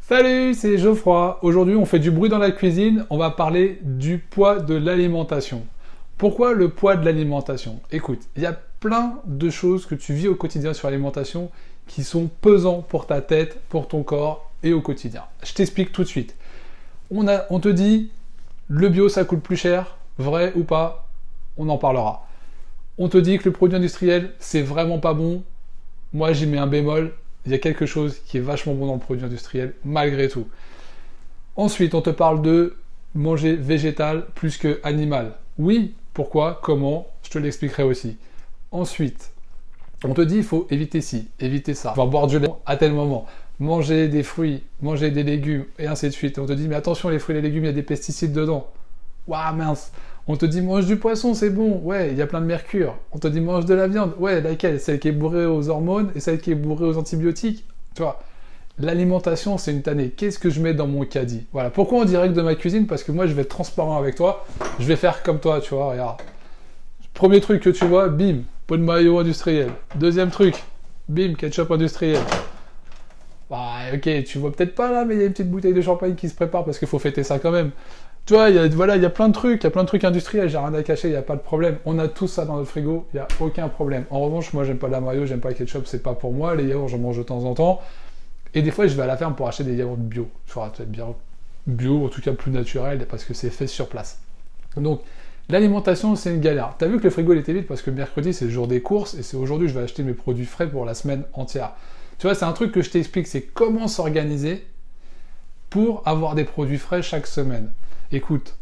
Salut, c'est Geoffroy. Aujourd'hui, on fait du bruit dans la cuisine. On va parler du poids de l'alimentation. Pourquoi le poids de l'alimentation? Écoute, il y a plein de choses que tu vis au quotidien sur l'alimentation qui sont pesants pour ta tête, pour ton corps et au quotidien. Je t'explique tout de suite. On te dit, le bio, ça coûte plus cher. Vrai ou pas? On en parlera. On te dit que le produit industriel, c'est vraiment pas bon. Moi, j'y mets un bémol. Il y a quelque chose qui est vachement bon dans le produit industriel, malgré tout. Ensuite, on te parle de manger végétal plus que animal. Oui, pourquoi, comment, je te l'expliquerai aussi. Ensuite, on te dit il faut éviter ci, éviter ça. On va boire du lait à tel moment, manger des fruits, manger des légumes, et ainsi de suite. Et on te dit mais attention, les fruits et les légumes, il y a des pesticides dedans. Waouh, mince. On te dit mange du poisson, c'est bon. Ouais, il y a plein de mercure. On te dit mange de la viande. Ouais, laquelle? Celle qui est bourrée aux hormones et celle qui est bourrée aux antibiotiques. Tu vois, l'alimentation, c'est une tannée. Qu'est-ce que je mets dans mon caddie? Voilà. Pourquoi en direct de ma cuisine? Parce que moi, je vais être transparent avec toi. Je vais faire comme toi, tu vois. Regarde. Premier truc que tu vois, bim, pot de mayo industriel. Deuxième truc, bim, ketchup industriel. Bah, ok, tu vois peut-être pas là, mais il y a une petite bouteille de champagne qui se prépare parce qu'il faut fêter ça quand même. Tu vois, il y a plein de trucs industriels, j'ai rien à cacher, il n'y a pas de problème. On a tout ça dans notre frigo, il n'y a aucun problème. En revanche, moi, j'aime pas la mayo, j'aime pas le ketchup, c'est pas pour moi. Les yaourts, j'en mange de temps en temps. Et des fois, je vais à la ferme pour acheter des yaourts bio. Tu vois, peut-être bien bio, en tout cas plus naturel, parce que c'est fait sur place. Donc, l'alimentation, c'est une galère. T'as vu que le frigo, il était vide parce que mercredi, c'est le jour des courses, et c'est aujourd'hui, je vais acheter mes produits frais pour la semaine entière. Tu vois, c'est un truc que je t'explique, c'est comment s'organiser pour avoir des produits frais chaque semaine. Écoute,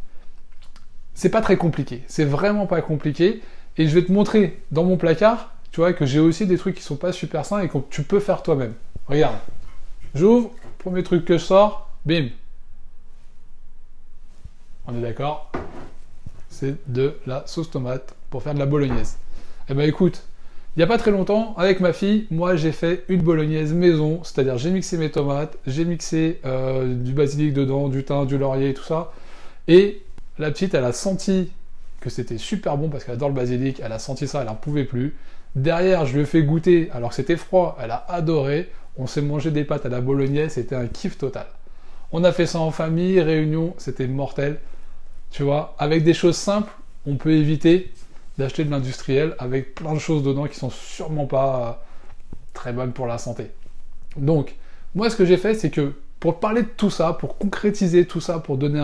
c'est pas très compliqué, c'est vraiment pas compliqué, et je vais te montrer dans mon placard, tu vois, que j'ai aussi des trucs qui sont pas super sains et que tu peux faire toi-même. Regarde, j'ouvre, premier truc que je sors, bim. On est d'accord? C'est de la sauce tomate pour faire de la bolognaise. Eh ben écoute, il n'y a pas très longtemps, avec ma fille, moi j'ai fait une bolognaise maison, c'est-à-dire j'ai mixé mes tomates, j'ai mixé du basilic dedans, du thym, du laurier et tout ça. Et la petite, elle a senti que c'était super bon parce qu'elle adore le basilic, elle a senti ça, elle n'en pouvait plus. Derrière, je lui ai fait goûter alors que c'était froid, elle a adoré. On s'est mangé des pâtes à la bolognaise, c'était un kiff total. On a fait ça en famille, réunion, c'était mortel. Tu vois, avec des choses simples, on peut éviter d'acheter de l'industriel avec plein de choses dedans qui sont sûrement pas très bonnes pour la santé. Donc, moi, ce que j'ai fait, c'est que pour parler de tout ça, pour concrétiser tout ça, pour donner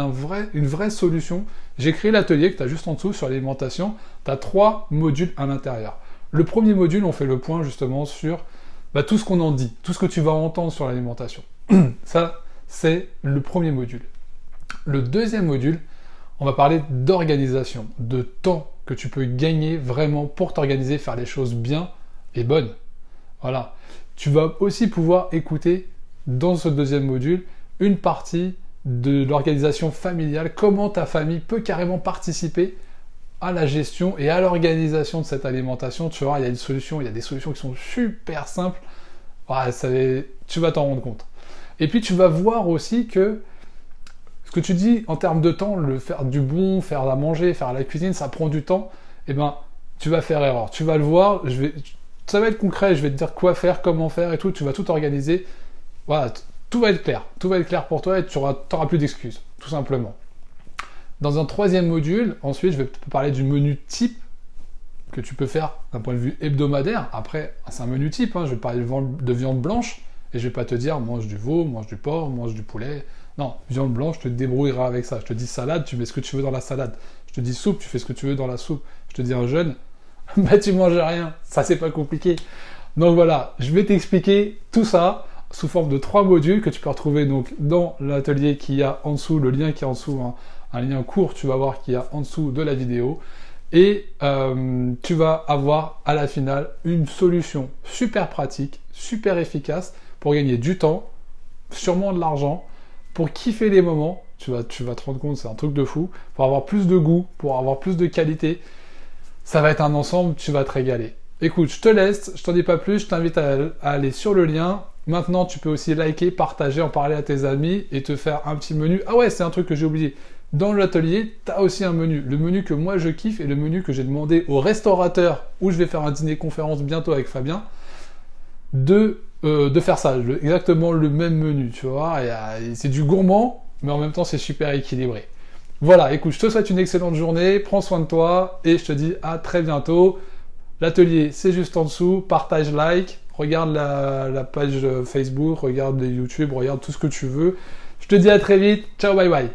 une vraie solution, j'ai créé l'atelier que tu as juste en dessous sur l'alimentation. Tu as 3 modules à l'intérieur. Le premier module, on fait le point justement sur tout ce qu'on en dit, tout ce que tu vas entendre sur l'alimentation. Ça, c'est le premier module. Le deuxième module, on va parler d'organisation, de temps que tu peux gagner vraiment pour t'organiser, faire les choses bien et bonnes. Voilà. Tu vas aussi pouvoir écouter dans ce deuxième module une partie de l'organisation familiale, comment ta famille peut carrément participer à la gestion et à l'organisation de cette alimentation. Tu vois, il y a des solutions qui sont super simples. Ouais, tu vas t'en rendre compte. Et puis tu vas voir aussi que ce que tu dis en termes de temps, le faire du bon, faire à manger, faire à la cuisine, ça prend du temps. Eh ben, tu vas faire erreur. Tu vas le voir. Ça va être concret. Je vais te dire quoi faire, comment faire et tout. Tu vas tout organiser. Voilà, tout va être clair. Tout va être clair pour toi et tu n'auras plus d'excuses, tout simplement. Dans un troisième module, ensuite, je vais te parler du menu type que tu peux faire d'un point de vue hebdomadaire. Après, c'est un menu type. Je vais parler de viande blanche et je vais pas te dire mange du veau, mange du porc, mange du poulet. Non, viande blanche, je te débrouilleras avec ça. Je te dis salade, tu mets ce que tu veux dans la salade. Je te dis soupe, tu fais ce que tu veux dans la soupe. Je te dis un jeûne, tu manges rien. Ça, c'est pas compliqué. Donc voilà, je vais t'expliquer tout ça sous forme de 3 modules que tu peux retrouver donc dans l'atelier qui a en dessous, le lien qui est en dessous, un lien court, tu vas voir qu'il y a en dessous de la vidéo. Et tu vas avoir à la finale une solution super pratique, super efficace pour gagner du temps, sûrement de l'argent, pour kiffer les moments. Tu vas te rendre compte, c'est un truc de fou, pour avoir plus de goût, pour avoir plus de qualité. Ça va être un ensemble, tu vas te régaler. Écoute, je te laisse, je t'en dis pas plus, je t'invite à aller sur le lien. Maintenant, tu peux aussi liker, partager, en parler à tes amis et te faire un petit menu. Ah ouais, c'est un truc que j'ai oublié. Dans l'atelier, tu as aussi un menu. Le menu que moi je kiffe et le menu que j'ai demandé au restaurateur où je vais faire un dîner conférence bientôt avec Fabien, de de faire ça, exactement le même menu, tu vois. C'est du gourmand, mais en même temps c'est super équilibré. Voilà, écoute, je te souhaite une excellente journée, prends soin de toi, et je te dis à très bientôt. L'atelier, c'est juste en dessous, partage, like, regarde la page Facebook, regarde YouTube, regarde tout ce que tu veux. Je te dis à très vite, ciao, bye bye.